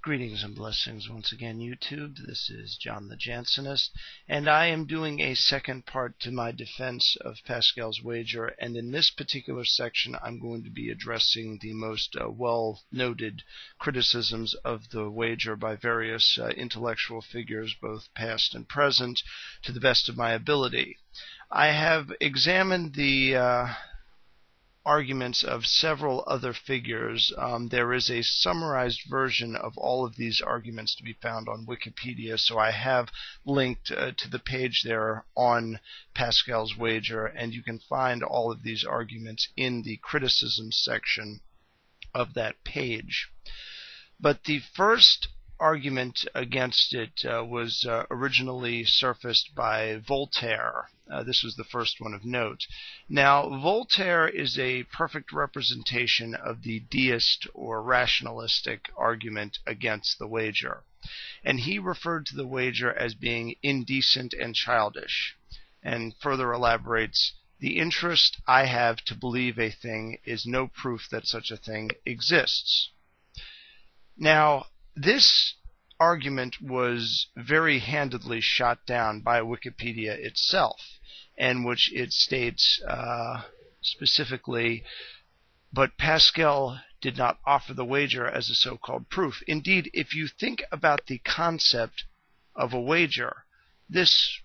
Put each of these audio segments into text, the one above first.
Greetings and blessings once again, YouTube. This is John the Jansenist, and I am doing a second part to my defense of Pascal's wager, and in this particular section I'm going to be addressing the most well-noted criticisms of the wager by various intellectual figures, both past and present, to the best of my ability. I have examined the arguments of several other figures. There is a summarized version of all of these arguments to be found on Wikipedia, so I have linked to the page there on Pascal's wager, and you can find all of these arguments in the criticism section of that page. But the first argument against it was originally surfaced by Voltaire. This was the first one of note. Now, Voltaire is a perfect representation of the deist or rationalistic argument against the wager, and he referred to the wager as being indecent and childish, and further elaborates, "The interest I have to believe a thing is no proof that such a thing exists." Now, this argument was very handedly shot down by Wikipedia itself, in which it states specifically, "But Pascal did not offer the wager as a so-called proof." Indeed, if you think about the concept of a wager, this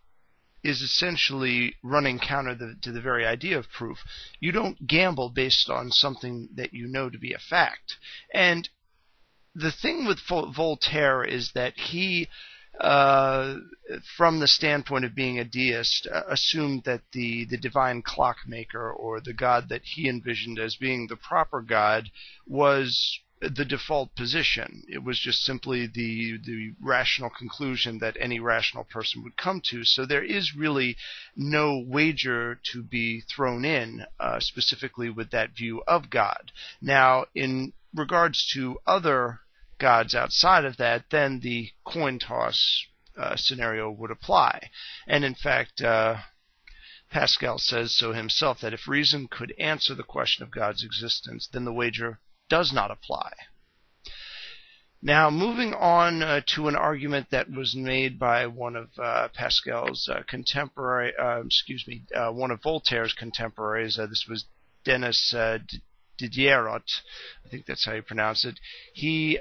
is essentially running counter to the very idea of proof. You don't gamble based on something that you know to be a fact. And the thing with Voltaire is that he, from the standpoint of being a deist, assumed that the divine clockmaker, or the God that he envisioned as being the proper God, was the default position. It was just simply the rational conclusion that any rational person would come to. So there is really no wager to be thrown in, specifically with that view of God. Now, in regards to other gods outside of that, then the coin toss scenario would apply. And in fact, Pascal says so himself, that if reason could answer the question of God's existence, then the wager does not apply. Now, moving on to an argument that was made by one of Pascal's contemporary, one of Voltaire's contemporaries. This was Denis Diderot, I think that's how you pronounce it. He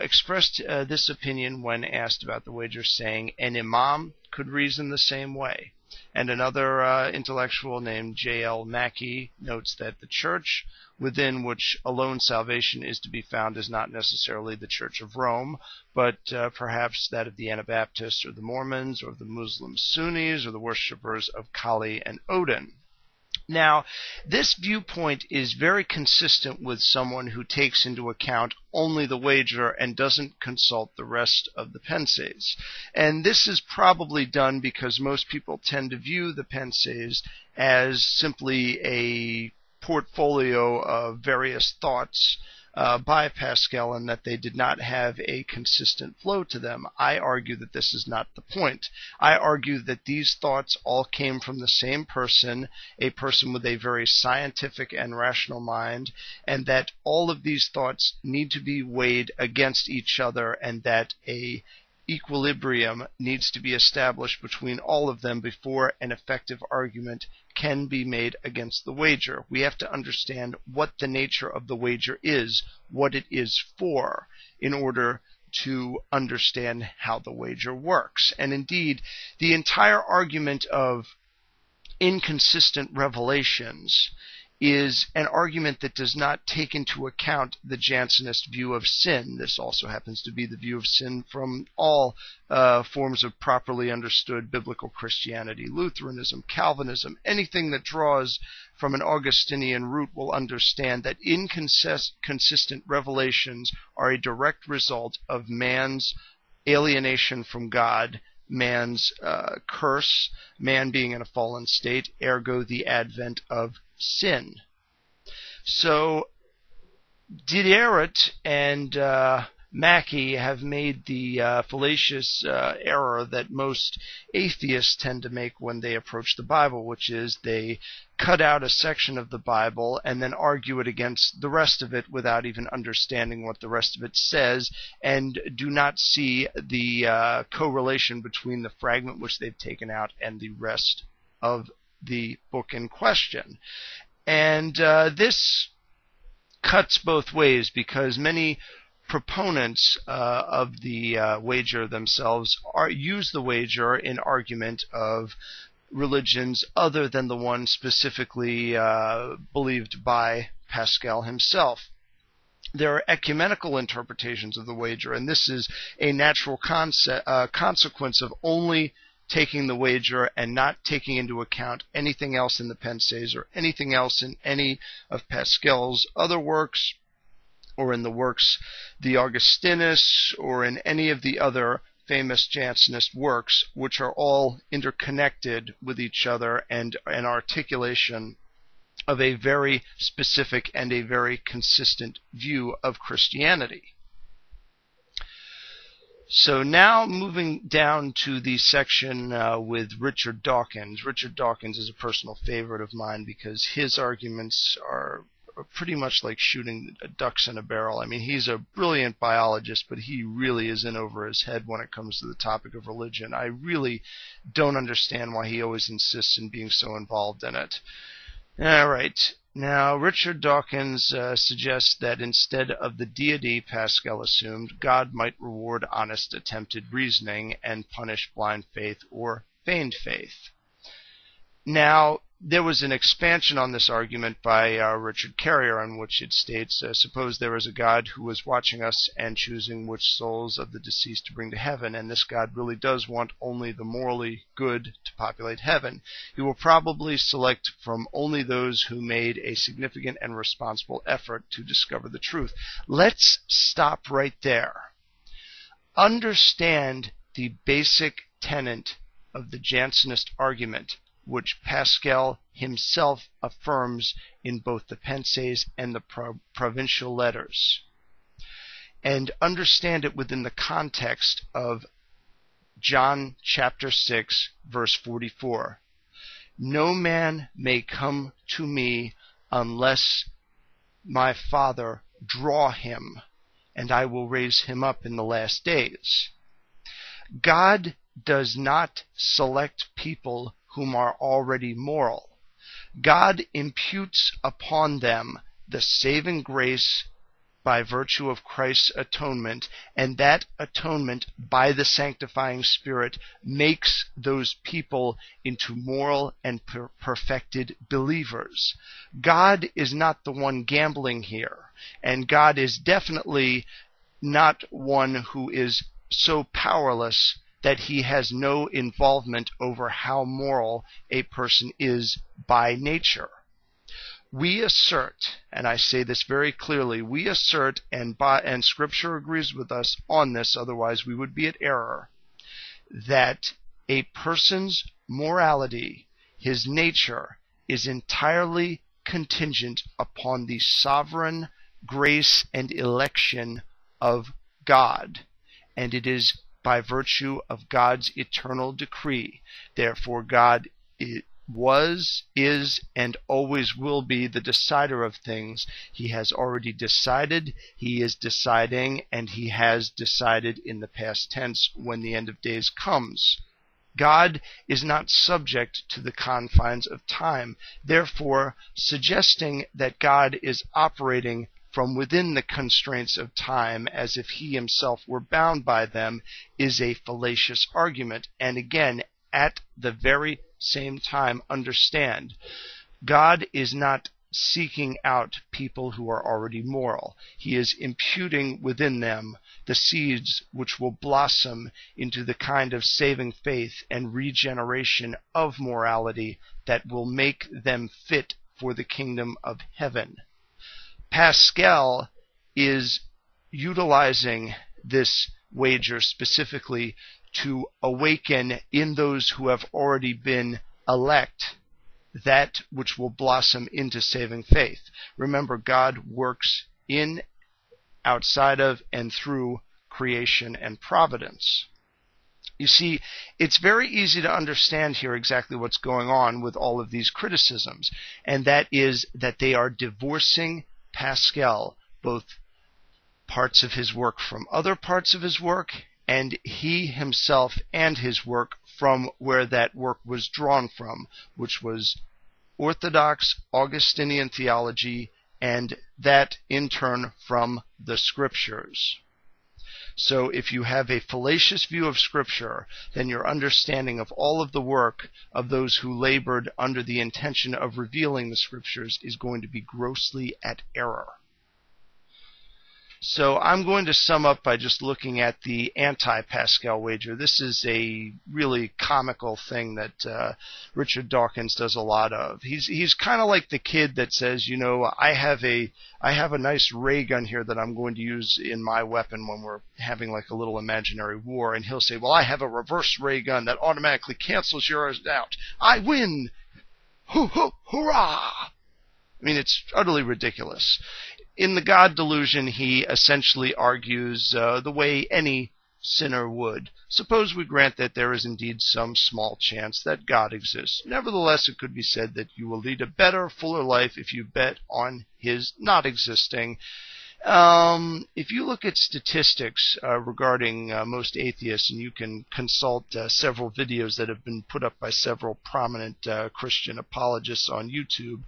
expressed this opinion when asked about the wager, saying, "An imam could reason the same way." And another intellectual named J.L. Mackie notes that the church within which alone salvation is to be found is not necessarily the Church of Rome, but perhaps that of the Anabaptists or the Mormons or the Muslim Sunnis or the worshippers of Kali and Odin. Now, this viewpoint is very consistent with someone who takes into account only the wager and doesn't consult the rest of the pensées. And this is probably done because most people tend to view the pensées as simply a portfolio of various thoughts by Pascal, and that they did not have a consistent flow to them. I argue that this is not the point. I argue that these thoughts all came from the same person, a person with a very scientific and rational mind, and that all of these thoughts need to be weighed against each other, and that a equilibrium needs to be established between all of them before an effective argument can be made against the wager. We have to understand what the nature of the wager is, what it is for, in order to understand how the wager works. And indeed, the entire argument of inconsistent revelations is an argument that does not take into account the Jansenist view of sin. This also happens to be the view of sin from all forms of properly understood biblical Christianity. Lutheranism, Calvinism, anything that draws from an Augustinian root will understand that inconsistent revelations are a direct result of man's alienation from God, man's curse, man being in a fallen state, ergo the advent of sin. So Diderot and Mackey have made the fallacious error that most atheists tend to make when they approach the Bible, which is they cut out a section of the Bible and then argue it against the rest of it without even understanding what the rest of it says, and do not see the correlation between the fragment which they've taken out and the rest of the book in question. And this cuts both ways, because many proponents of the wager themselves use the wager in argument of religions other than the one specifically believed by Pascal himself. There are ecumenical interpretations of the wager, and this is a natural consequence of only taking the wager and not taking into account anything else in the Pensées or anything else in any of Pascal's other works, or in the works the Augustinus, or in any of the other famous Jansenist works, which are all interconnected with each other and an articulation of a very specific and a very consistent view of Christianity. So now moving down to the section with Richard Dawkins. Richard Dawkins is a personal favorite of mine because his arguments are pretty much like shooting ducks in a barrel. I mean, he's a brilliant biologist, but he really is in over his head when it comes to the topic of religion. I really don't understand why he always insists in being so involved in it. All right. Now, Richard Dawkins suggests that instead of the deity Pascal assumed, God might reward honest attempted reasoning and punish blind faith or feigned faith. Now, there was an expansion on this argument by Richard Carrier, in which it states, suppose there is a God who is watching us and choosing which souls of the deceased to bring to heaven, and this God really does want only the morally good to populate heaven. He will probably select from only those who made a significant and responsible effort to discover the truth. Let's stop right there. Understand the basic tenet of the Jansenist argument, which Pascal himself affirms in both the Pensées and the Provincial Letters, and understand it within the context of John chapter 6, verse 44. No man may come to me unless my Father draw him, and I will raise him up in the last days. God does not select people whom are already moral. God imputes upon them the saving grace by virtue of Christ's atonement, and that atonement by the sanctifying Spirit makes those people into moral and perfected believers. God is not the one gambling here, and God is definitely not one who is so powerless that he has no involvement over how moral a person is by nature. We assert, and I say this very clearly, we assert, and Scripture agrees with us on this, otherwise we would be at error, that a person's morality, his nature, is entirely contingent upon the sovereign grace and election of God, and it is by virtue of God's eternal decree. Therefore, God was, is, and always will be the decider of things. He has already decided, he is deciding, and he has decided in the past tense when the end of days comes. God is not subject to the confines of time. Therefore, suggesting that God is operating from within the constraints of time as if he himself were bound by them is a fallacious argument. And again, at the very same time, understand, God is not seeking out people who are already moral. He is imputing within them the seeds which will blossom into the kind of saving faith and regeneration of morality that will make them fit for the kingdom of heaven. Pascal is utilizing this wager specifically to awaken in those who have already been elect that which will blossom into saving faith. Remember, God works in outside of and through creation and providence. You see, it's very easy to understand here exactly what's going on with all of these criticisms, and that is that they are divorcing Pascal, both parts of his work from other parts of his work, and he himself and his work from where that work was drawn from, which was Orthodox Augustinian theology, and that in turn from the Scriptures. So if you have a fallacious view of Scripture, then your understanding of all of the work of those who labored under the intention of revealing the Scriptures is going to be grossly at error. So I'm going to sum up by just looking at the anti-Pascal wager. This is a really comical thing that Richard Dawkins does a lot of. He's kind of like the kid that says, you know, I have a nice ray gun here that I'm going to use in my weapon when we're having like a little imaginary war, and he'll say, well, I have a reverse ray gun that automatically cancels yours out. I win! Hurrah! I mean, it's utterly ridiculous. In the God Delusion, he essentially argues the way any sinner would. Suppose we grant that there is indeed some small chance that God exists. Nevertheless, it could be said that you will lead a better, fuller life if you bet on his not existing. If you look at statistics regarding most atheists, and you can consult several videos that have been put up by several prominent Christian apologists on YouTube,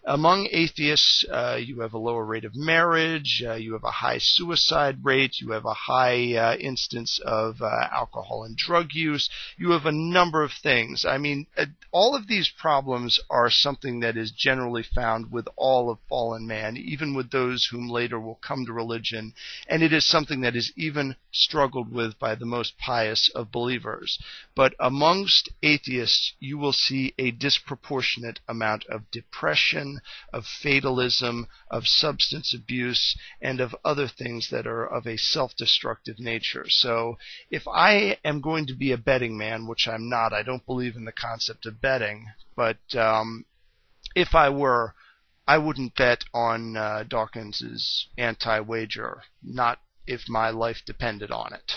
among atheists, you have a lower rate of marriage, you have a high suicide rate, you have a high instance of alcohol and drug use, you have a number of things. I mean, all of these problems are something that is generally found with all of fallen man, even with those whom later will come to religion, and it is something that is even struggled with by the most pious of believers. But amongst atheists, you will see a disproportionate amount of depression, of fatalism, of substance abuse, and of other things that are of a self-destructive nature. So if I am going to be a betting man, which I'm not, I don't believe in the concept of betting, but if I were, I wouldn't bet on Dawkins's anti-wager, not if my life depended on it.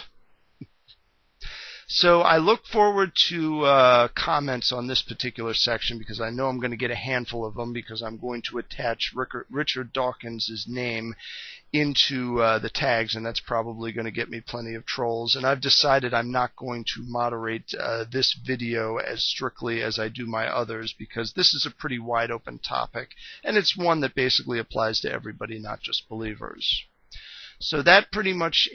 So I look forward to comments on this particular section, because I know I'm going to get a handful of them, because I'm going to attach Richard Dawkins' name into the tags, and that's probably going to get me plenty of trolls. And I've decided I'm not going to moderate this video as strictly as I do my others, because this is a pretty wide open topic, and it's one that basically applies to everybody, not just believers. So that pretty much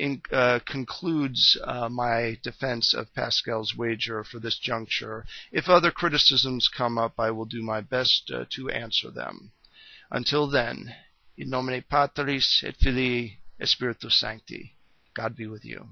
concludes my defense of Pascal's wager for this juncture. If other criticisms come up, I will do my best to answer them. Until then, in nomine Patris et Filii et Spiritus Sancti, God be with you.